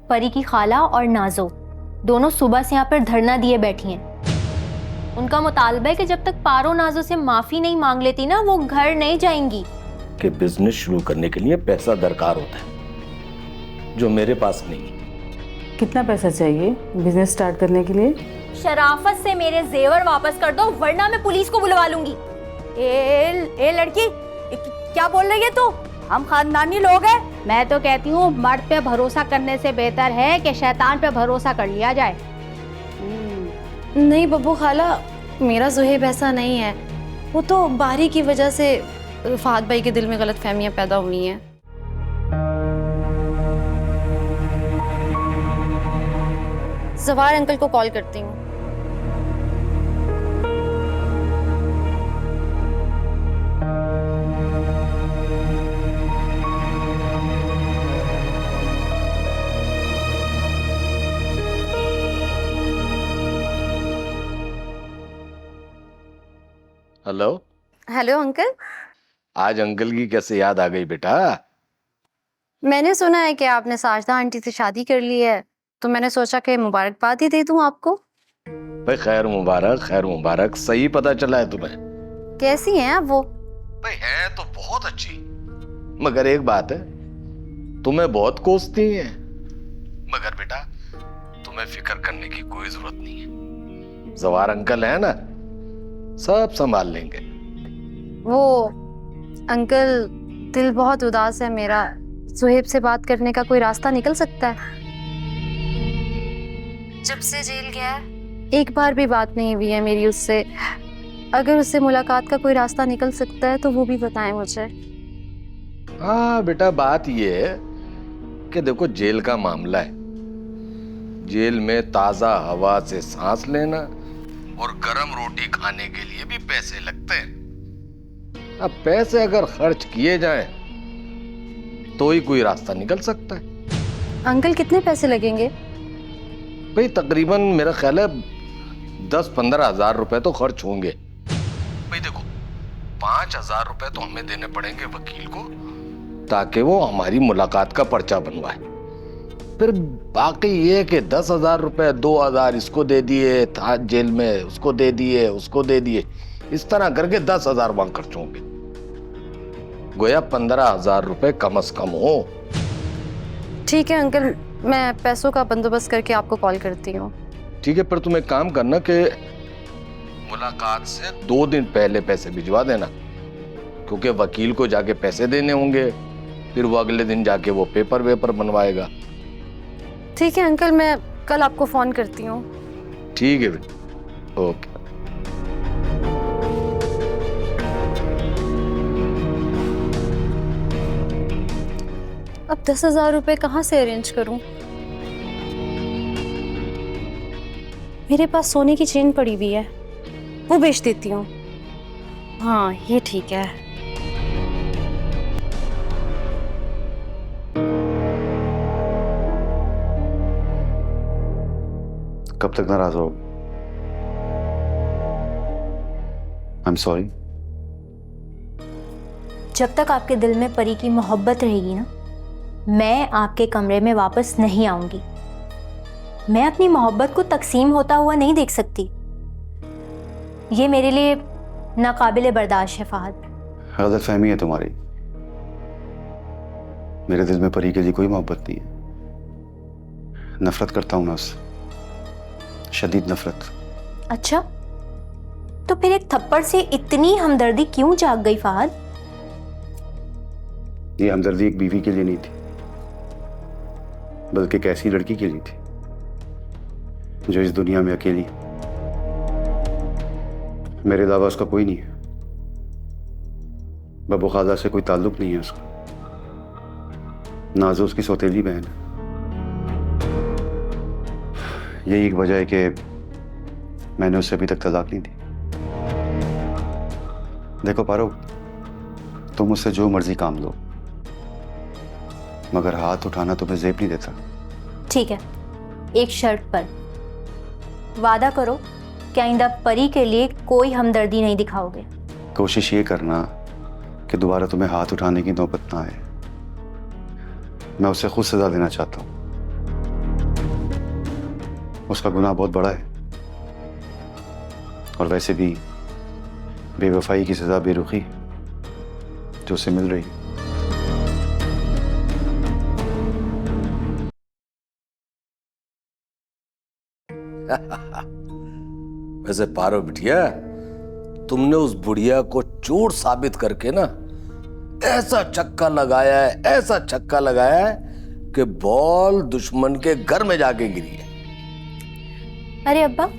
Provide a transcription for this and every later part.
परी की खाला और नाजो दोनों सुबह से यहाँ पर धरना दिए बैठी हैं। उनका मुतालबा है कि जब तक पारो नाजो से माफी नहीं मांग लेती ना, वो घर नहीं जाएंगी। कि बिजनेस शुरू करने के लिए पैसा दरकार होता है, जो मेरे पास नहीं। कितना पैसा चाहिए बिजनेस स्टार्ट करने के लिए? शराफत से मेरे जेवर वापस कर दो, वरना मैं पुलिस को बुलवा लूंगी। ए लड़की, क्या बोल रही है तू? हम खानदानी लोग हैं। मैं तो कहती हूँ मर्द पे भरोसा करने से बेहतर है कि शैतान पे भरोसा कर लिया जाए। नहीं बब्बू खाला, मेरा ज़ुहैब ऐसा नहीं है। वो तो बारी की वजह से फहद भाई के दिल में गलतफहमियां पैदा हुई हैं। जवार अंकल को कॉल करती हूँ। हेलो। Hello uncle. आज अंकल की कैसे याद आ गई बेटा? मैंने सुना है कि आपने साजदा आंटी से शादी कर ली है, तो मैंने सोचा कि मुबारकबाद ही दे दूं आपको। भाई खैर मुबारक, खैर मुबारक। सही पता चला है तुम्हें। कैसी हैं आप वो? भाई है तो बहुत अच्छी, मगर एक बात है, तुम्हें बहुत कोसती है। मगर बेटा तुम्हें फिक्र करने की कोई जरूरत नहीं है। जवार अंकल है ना, सब संभाल लेंगे। वो अंकल, दिल बहुत उदास है मेरा। ज़ुहैब से बात करने का कोई रास्ता निकल सकता है? जब से जेल गया है एक बार भी बात नहीं हुई है मेरी उससे। अगर उससे मुलाकात का कोई रास्ता निकल सकता है तो वो भी बताएं मुझे। हाँ बेटा, बात ये है कि देखो जेल का मामला है। जेल में ताजा हवा से सांस लेना और गरम रोटी खाने के लिए भी पैसे लगते हैं। अब पैसे अगर खर्च किए जाएं तो ही कोई रास्ता निकल सकता है। अंकल कितने पैसे लगेंगे? भाई तकरीबन मेरा ख्याल है 10-15 हजार रुपए तो खर्च होंगे। भाई देखो 5,000 रुपए तो हमें देने पड़ेंगे वकील को, ताकि वो हमारी मुलाकात का पर्चा बनवाए। फिर बाकी ये कि 10,000 रुपए, 2,000 इसको दे दिए था जेल में, उसको दे दिए, उसको दे दिए, इस तरह करके 10,000 वहां खर्च होंगे। गोया 15,000 रुपए कम से कम हो। ठीक है अंकल, मैं पैसों का बंदोबस्त करके आपको कॉल करती हूँ। ठीक है, पर तुम एक काम करना कि मुलाकात से 2 दिन पहले पैसे भिजवा देना, क्योंकि वकील को जाके पैसे देने होंगे, फिर वो अगले दिन जाके वो पेपर वेपर बनवाएगा। ठीक है अंकल, मैं कल आपको फोन करती हूँ। ठीक है बेटा, ओके। अब 10,000 रुपए कहाँ से अरेंज करूँ? मेरे पास सोने की चेन पड़ी हुई है, वो बेच देती हूँ। हाँ ये ठीक है। कब तक नाराज हो? I am sorry. जब तक आपके दिल में परी की मोहब्बत रहेगी ना, मैं आपके कमरे में वापस नहीं आऊंगी। मैं अपनी मोहब्बत को तकसीम होता हुआ नहीं देख सकती। ये मेरे लिए नाकाबिले बर्दाश्त है फहद। गलतफहमी है तुम्हारी। मेरे दिल में परी के लिए कोई मोहब्बत नहीं है। नफरत करता हूं मैं उससे, शदीद नफरत। अच्छा, तो फिर एक थप्पड़ से इतनी हमदर्दी क्यों जाग गई फहद? ये हमदर्दी एक बीवी के लिए नहीं थी, बल्कि एक ऐसी लड़की के लिए थी जो इस दुनिया में अकेली है। मेरे अलावा उसका कोई नहीं है। बब्बू खाला से कोई ताल्लुक नहीं है उसका। नाज़ो उसकी सौतेली बहन है। यही एक वजह है कि मैंने उससे अभी तक तलाक नहीं दी। देखो पारो, तुम मुझसे जो मर्जी काम लो, मगर हाथ उठाना तुम्हें जेब नहीं देता। ठीक है, एक शर्त पर वादा करो कि आइंदा परी के लिए कोई हमदर्दी नहीं दिखाओगे। कोशिश ये करना कि दोबारा तुम्हें हाथ उठाने की नौबत ना आए। मैं उसे खुद सजा देना चाहता हूँ। उसका गुनाह बहुत बड़ा है, और वैसे भी बेवफाई की सजा बेरुखी जो उसे मिल रही है। वैसे पारो बिटिया, तुमने उस बुढ़िया को चोर साबित करके ना ऐसा छक्का लगाया है, ऐसा छक्का लगाया है कि बॉल दुश्मन के घर में जाके गिरी है। अरे अब्बा,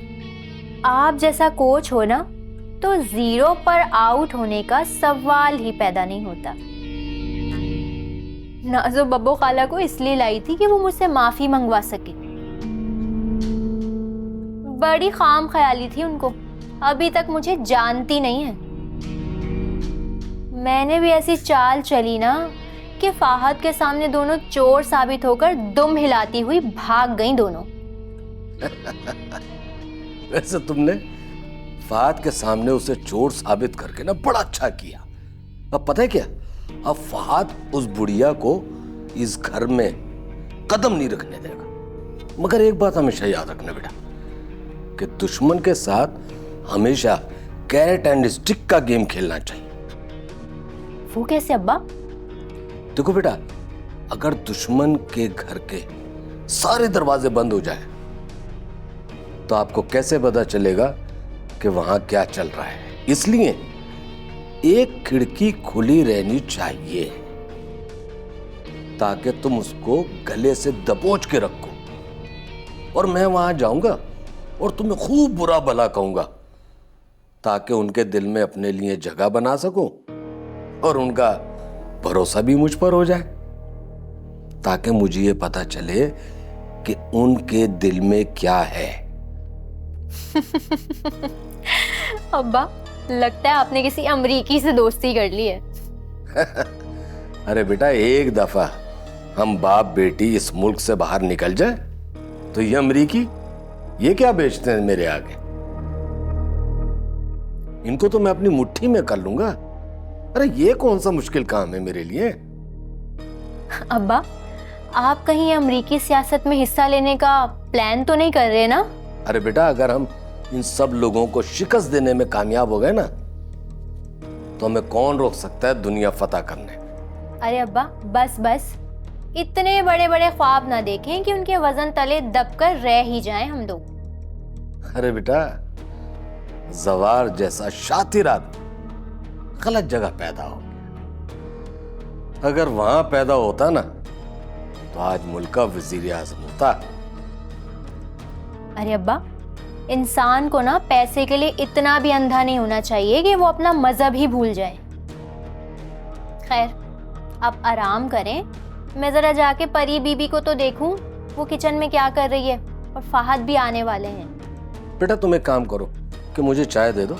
आप जैसा कोच हो ना तो 0 पर आउट होने का सवाल ही पैदा नहीं होता। नाजो बब्बो खाला को इसलिए लाई थी कि वो मुझसे माफी मंगवा सके। बड़ी खाम ख्याली थी उनको, अभी तक मुझे जानती नहीं है। मैंने भी ऐसी चाल चली ना कि फाहद के सामने दोनों चोर साबित होकर दुम हिलाती हुई भाग गईं दोनों। वैसे तुमने फाहद के सामने उसे चोर साबित करके ना बड़ा अच्छा किया। अब पता है क्या, अब फाहद उस बुढ़िया को इस घर में कदम नहीं रखने देगा। मगर एक बात हमेशा याद रखना बेटा, कि दुश्मन के साथ हमेशा कैरेट एंड स्टिक का गेम खेलना चाहिए। वो कैसे अब्बा? देखो बेटा, अगर दुश्मन के घर के सारे दरवाजे बंद हो जाए तो आपको कैसे पता चलेगा कि वहां क्या चल रहा है। इसलिए एक खिड़की खुली रहनी चाहिए ताकि तुम उसको गले से दबोच के रखो, और मैं वहां जाऊंगा और तुम्हें खूब बुरा भला कहूंगा ताकि उनके दिल में अपने लिए जगह बना सकूं और उनका भरोसा भी मुझ पर हो जाए, ताकि मुझे ये पता चले कि उनके दिल में क्या है। अब्बा, लगता है आपने किसी अमरीकी से दोस्ती कर ली है। अरे बेटा, एक दफा हम बाप बेटी इस मुल्क से बाहर निकल जाए तो ये अमरीकी ये क्या बेचते हैं मेरे आगे। इनको तो मैं अपनी मुट्ठी में कर लूंगा। अरे ये कौन सा मुश्किल काम है मेरे लिए। अब्बा, आप कहीं अमरीकी सियासत में हिस्सा लेने का प्लान तो नहीं कर रहे ना? अरे बेटा, अगर हम इन सब लोगों को शिकस्त देने में कामयाब हो गए ना तो हमें कौन रोक सकता है दुनिया फतह करने। अरे अब्बा, बस बस, इतने बड़े बड़े ख्वाब ना देखें कि उनके वजन तले दबकर रह ही जाएं हम लोग। अरे बेटा, जवार जैसा शातिर आदमी गलत जगह पैदा हो गया। अगर वहां पैदा होता ना तो आज मुल्क का वजीर आजम होता। अरे अब्बा, इंसान को ना पैसे के लिए इतना भी अंधा नहीं होना चाहिए कि वो अपना मजहब ही भूल जाए। खैर, अब आराम करें, मैं जरा जाके परी बीबी को तो देखूं वो किचन में क्या कर रही है, और फाहद भी आने वाले हैं। बेटा, तुम एक काम करो कि मुझे चाय दे दो,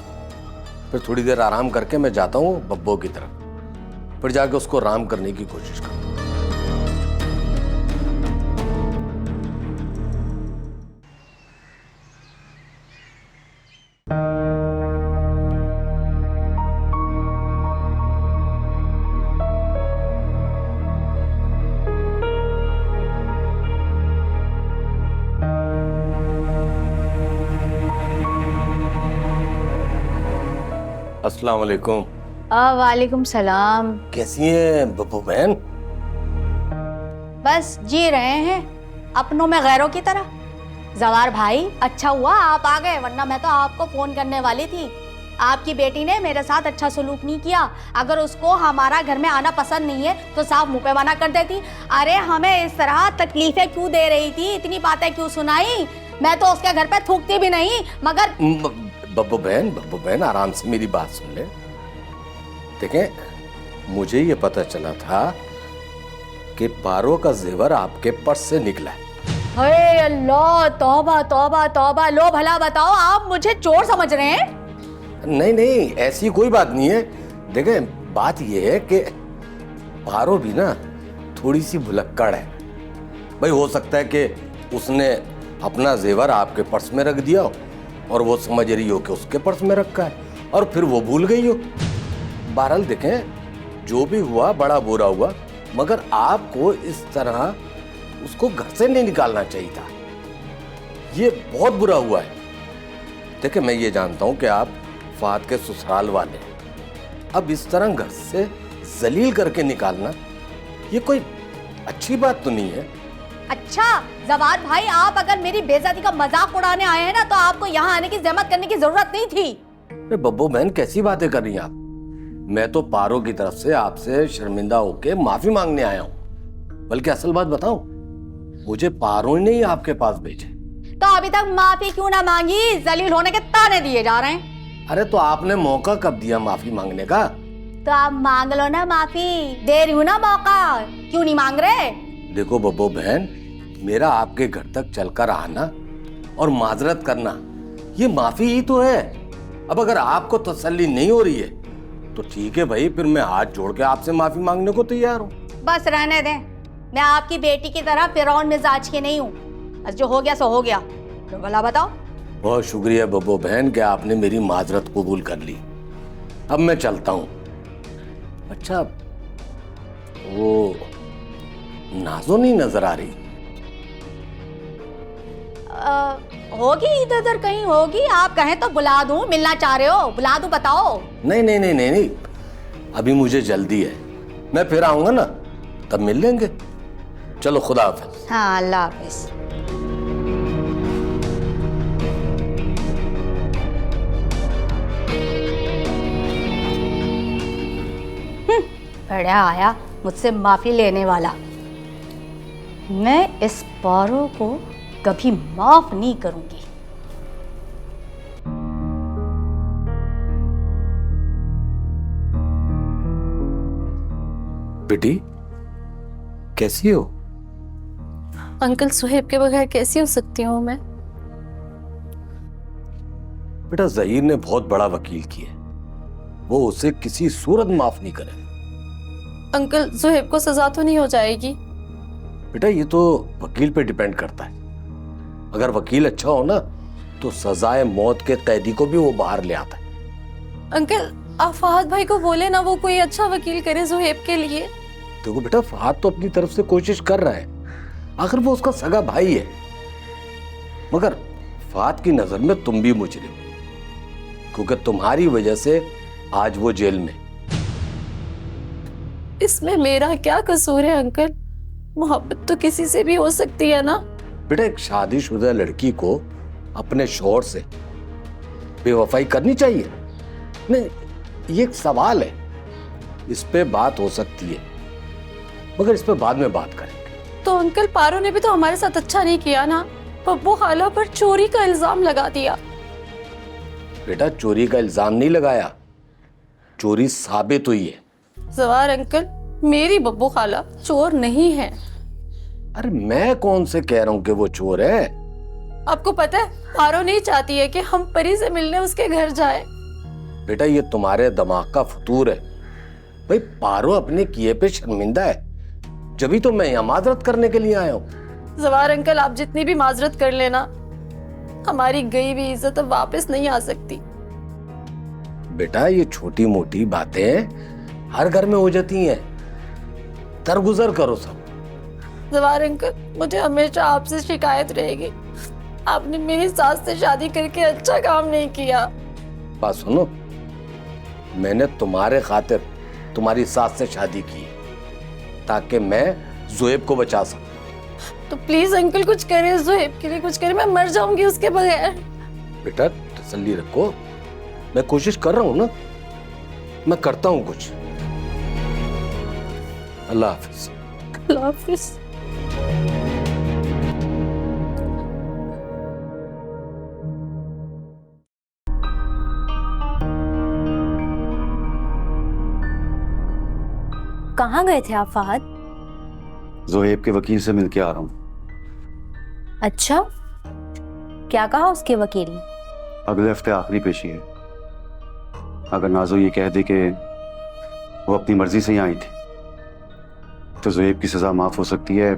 फिर थोड़ी देर आराम करके मैं जाता हूँ बब्बो की तरफ, फिर जाके उसको आराम करने की कोशिश करता हूँ। अस्सलाम वालेकुम। वालेकुम सलाम। कैसी हैं बब्बू बहन? बस जी रहे हैं अपनों में गैरों की तरह। जवार भाई, अच्छा हुआ आप आ गए, वरना मैं तो आपको फोन करने वाली थी। आपकी बेटी ने मेरे साथ अच्छा सलूक नहीं किया। अगर उसको हमारा घर में आना पसंद नहीं है तो साफ मुंह पे मना कर देती। अरे हमें इस तरह तकलीफें क्यों दे रही थी, इतनी बातें क्यों सुनाई? मैं तो उसके घर पे थूकती भी नहीं, मगर बब्बू बहन आराम से मेरी बात सुन ले। देखें, मुझे ये पता चला था कि पारो का जेवर आपके पर्स से निकला है। हे अल्लाह, तौबा तौबा तौबा। लो भला बताओ, आप मुझे चोर समझ रहे हैं? नहीं, ऐसी कोई बात नहीं है। देखें, बात ये है कि पारो भी ना थोड़ी सी भुलक्कड़ है। भाई, हो सकता है कि उसने अपना जेवर आपके पर्स में रख दिया हो और वो समझ रही हो कि उसके पर्स में रखा है, और फिर वो भूल गई हो। बहरहाल देखें, जो भी हुआ बड़ा बुरा हुआ, मगर आपको इस तरह उसको घर से नहीं निकालना चाहिए था। ये बहुत बुरा हुआ है। देखिए, मैं ये जानता हूं कि आप फहद के ससुराल वाले हैं। अब इस तरह घर से जलील करके निकालना ये कोई अच्छी बात तो नहीं है। अच्छा जवार भाई, आप अगर मेरी बेइज्जती का मजाक उड़ाने आए हैं ना, तो आपको यहाँ आने की जहमत करने की जरूरत नहीं थी। अरे बब्बू बहन, कैसी बातें कर रही हैं आप? मैं तो पारो की तरफ से आपसे शर्मिंदा होके माफी मांगने आया हूँ। बल्कि असल बात बताऊं, मुझे पारो ने ही आपके पास भेजे। तो अभी तक माफी क्यों ना मांगी? जलील होने के ताने दिए जा रहे हैं। अरे तो आपने मौका कब दिया माफी मांगने का? तो आप मांग लो ना माफी, दे रही हूँ ना मौका, क्यों नहीं मांग रहे? देखो बब्बू बहन, मेरा आपके घर तक चलकर आना और माजरत करना ये माफी ही तो है। अब अगर आपको तसल्ली नहीं हो रही है तो ठीक है भाई, फिर मैं हाथ जोड़ के आपसे माफी मांगने को तैयार हूँ। बस रहने दें, मैं आपकी बेटी की तरह फिरौन मिजाज की नहीं हूँ। बस जो हो गया सो हो गया। तो भला बताओ। बहुत शुक्रिया बब्बू बहन कि आपने मेरी माजरत कबूल कर ली। अब मैं चलता हूँ। अच्छा, वो नाजो नहीं नजर आ रही? होगी इधर उधर कहीं होगी, आप कहें तो बुला दूं। मिलना चाह रहे हो? बुला दूं, बताओ। नहीं नहीं नहीं नहीं नहीं, अभी मुझे जल्दी है। मैं फिर आऊंगा ना, तब मिल लेंगे। चलो, खुदा हाफिज। हाँ, अल्लाह हाफिज। बढ़िया आया मुझसे माफी लेने वाला। मैं इस पारो को कभी माफ नहीं करूंगी। बेटी, कैसी हो? अंकल, सुहेब के बगैर कैसी हो सकती हूँ मैं? बेटा, जहीर ने बहुत बड़ा वकील किया, वो उसे किसी सूरत माफ नहीं करे। अंकल, सुहेब को सजा तो नहीं हो जाएगी? बेटा, ये तो वकील पे डिपेंड करता है। अगर वकील अच्छा हो ना तो सजाए मौत के कैदी को भी वो बाहर ले आता है। अंकल, आप फहद भाई को बोले ना, वो कोई अच्छा वकील करे सुहेब के लिए। देखो बेटा, फहद तो अपनी तरफ से कोशिश कर रहा है, आखिर वो उसका सगा भाई है। मगर फहद की नजर में तुम भी मुजरिम, क्योंकि तुम्हारी वजह से आज वो जेल में। इसमें मेरा क्या कसूर है अंकल? मोहब्बत तो किसी से भी हो सकती है ना। बेटा, एक शादीशुदा लड़की को अपने शौहर से बेवफाई करनी चाहिए? नहीं, ये एक सवाल है। इस पे बात हो सकती है, मगर इस पे बाद में बात करेंगे। तो अंकल, पारो ने भी तो हमारे साथ अच्छा नहीं किया ना। पप्पू खाला पर चोरी का इल्जाम लगा दिया। बेटा, चोरी का इल्जाम नहीं लगाया, चोरी साबित हुई है। जवार अंकल, मेरी बब्बू खाला चोर नहीं है। अरे मैं कौन से कह रहा हूं कि वो चोर है? आपको पता है, पारो नहीं चाहती है कि हम परी से मिलने उसके घर जाए। बेटा, ये तुम्हारे दिमाग का फतूर है। भाई, पारो अपने किए पे शर्मिंदा है, जभी तो मैं यहाँ माजरत करने के लिए आया हूँ। जवार अंकल, आप जितनी भी माजरत कर लेना, हमारी गई भी इज्जत अब वापस नहीं आ सकती। बेटा, ये छोटी मोटी बातें हर घर में हो जाती हैं, दरगुजर करो सब। जवार अंकल, मुझे हमेशा आपसे शिकायत रहेगी, आपने मेरी सास से शादी करके अच्छा काम नहीं किया। बात सुनो, मैंने तुम्हारे खातिर तुम्हारी सास से शादी की ताकि मैं ज़ुएब को बचा सकूं। तो प्लीज अंकल कुछ करें, ज़ुएब के लिए कुछ करें, मैं मर जाऊंगी उसके बगैर। बेटा, तसल्ली रखो, मैं कोशिश कर रहा हूं ना, मैं करता हूं कुछ। अल्लाह हाफिज। अल्लाह हाफिज। कहाँ गए थे आप फहद? ज़ुहेब के वकील से मिलके आ रहा हूँ। अच्छा, क्या कहा उसके वकील ने? अगले हफ्ते आखिरी पेशी है। अगर नाजो ये कह दे कि वो अपनी मर्जी से यहाँ आई थी तो ज़ुहेब की सजा माफ हो सकती है,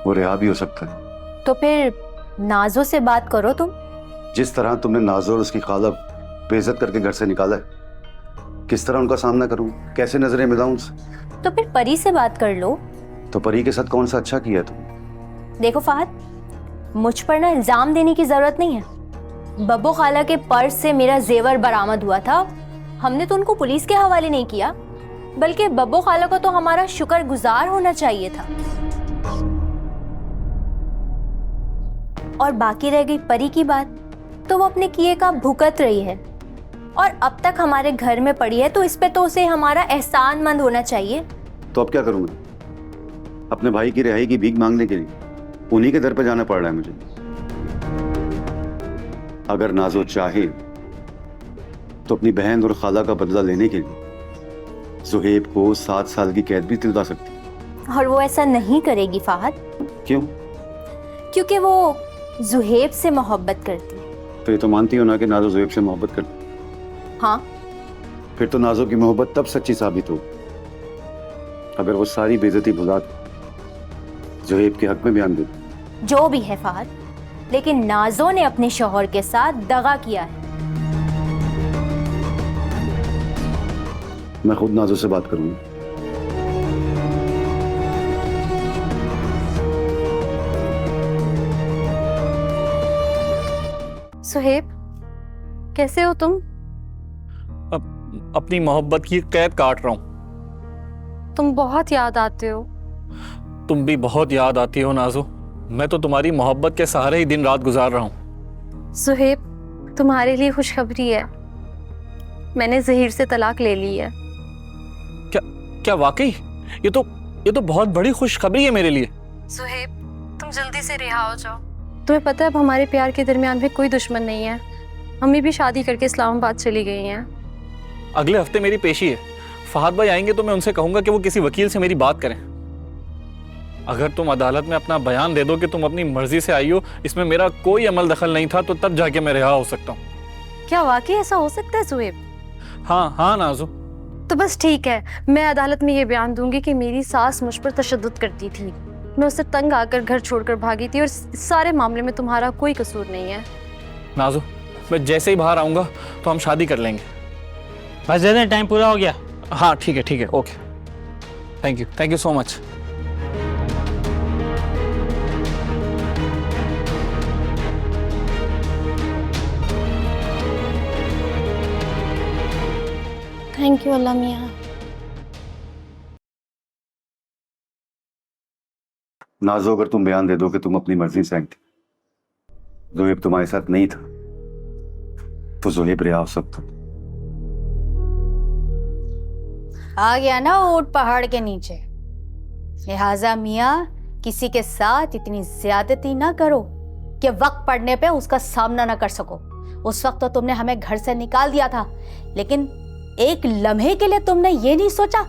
वो रिहा भी हो सकता है। तो फिर नाजो से बात करो तुम। जिस तरह तुमने नाजो और उसकी खाला बेइज्जत करके घर से निकाला है, किस तरह उनका सामना करूं, कैसे नजरें मिलाऊं उनसे? तो फिर परी से बात कर लो। तो परी के साथ कौन सा अच्छा किया तुम? देखो फहद, मुझ पर ना इल्जाम देने की जरूरत नहीं है। बब्बू खाला के पर्स से मेरा जेवर बरामद हुआ था, हमने तो उनको पुलिस के हवाले नहीं किया, बल्कि बब्बू खाला को तो हमारा शुक्रगुजार होना चाहिए था। और बाकी रह गई परी की बात, तो वो अपने किए का भुगत रही है और अब तक हमारे घर में पड़ी है, तो इस पे तो उसे हमारा एहसानमंद होना चाहिए। तो अब क्या करूं मैं? अपने भाई की रिहाई की भीख मांगने के लिए उन्हीं के दर पर जाना पड़ रहा है मुझे। अगर नाजो चाहे तो अपनी बहन और खाला का बदला लेने के लिए जुहेब को 7 साल की कैद भी दिलवा सकती है। और वो ऐसा नहीं करेगी फहद। क्यों? क्योंकि वो जुहेब से मोहब्बत करती है। तो ये तो मानती हो ना कि नाजो जुहेब से मोहब्बत करती। हाँ, फिर तो नाजो की मोहब्बत तब सच्ची साबित हो अगर वो सारी बेइज्जती भुला जुहेब के हक में बयान दे। जो भी है फहद, लेकिन नाजो ने अपने शौहर के साथ दगा किया है। मैं खुद नाजो से बात करूंगा। सुहेब, कैसे हो तुम? अपनी मोहब्बत की कैद काट रहा हूं। तुम बहुत याद आते हो। तुम भी बहुत याद आती हो नाजो। मैं तो तुम्हारी मोहब्बत के सहारे ही दिन रात गुजार रहा हूं। सुहेब, तुम्हारे लिए खुशखबरी है, मैंने जहीर से तलाक ले ली है। क्या वाकई? ये तो बहुत बड़ी खुशखबरी है मेरे लिए। सुहेब, तुम जल्दी से रिहा हो जाओ। तुम्हें पता है अब हमारे प्यार के दरमियान भी कोई दुश्मन नहीं है। मम्मी भी शादी करके इस्लामाबाद चली गई हैं। अगले हफ्ते मेरी पेशी है। फहद भाई आएंगे तो मैं उनसे कहूंगा कि वो किसी वकील से मेरी बात करें। अगर तुम अदालत में अपना बयान दे दो कि तुम अपनी मर्जी से आई हो, इसमें मेरा कोई अमल दखल नहीं था, तो तब जाके मैं रिहा हो सकता हूँ। क्या वाकई ऐसा हो सकता है सुहेब? हाँ नाजो। तो बस ठीक है, मैं अदालत में ये बयान दूंगी कि मेरी सास मुझ पर तशद्दुद करती थी, मैं उससे तंग आकर घर छोड़कर भागी थी और इस सारे मामले में तुम्हारा कोई कसूर नहीं है। नाजो, मैं जैसे ही बाहर आऊंगा तो हम शादी कर लेंगे। बस दे दें, टाइम पूरा हो गया। हाँ ठीक है, okay. Thank you so much. Thank you Allah मियाँ। नाजो, अगर तुम बयान दे दो कि तुम अपनी मर्जी से आई थी, जुहेब तुम्हारे साथ नहीं था, तो जुहेब रिहा हो सकता। आ गया ना ऊंट पहाड़ के नीचे। लिहाजा मियाँ, किसी के साथ इतनी ज्यादती ना करो कि वक्त पड़ने पे उसका सामना ना कर सको। उस वक्त तो तुमने हमें घर से निकाल दिया था, लेकिन एक लम्हे के लिए तुमने ये नहीं सोचा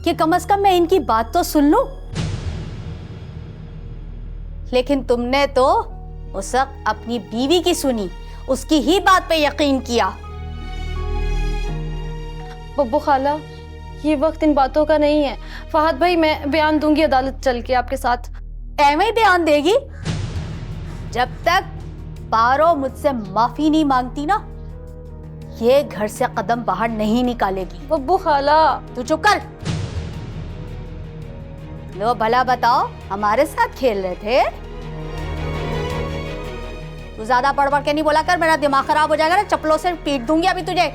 कि कम से कम मैं इनकी बात तो सुन लूं। लेकिन तुमने तो उस वक्त अपनी बीवी की सुनी, उसकी ही बात पे यकीन किया। बब्बू खाला, ये वक्त इन बातों का नहीं है। फहद भाई, मैं बयान दूंगी अदालत चल के आपके साथ। एवं ही बयान देगी? जब तक पारो मुझसे माफी नहीं मांगती ना, ये घर से कदम बाहर नहीं निकालेगी। बब्बू खाला, तू चुप कर। लो भला बताओ, हमारे साथ खेल रहे थे? तू ज्यादा पढ़ के नहीं बोला कर, मेरा दिमाग खराब हो जाएगा ना, चप्पलों से पीट दूंगी अभी तुझे।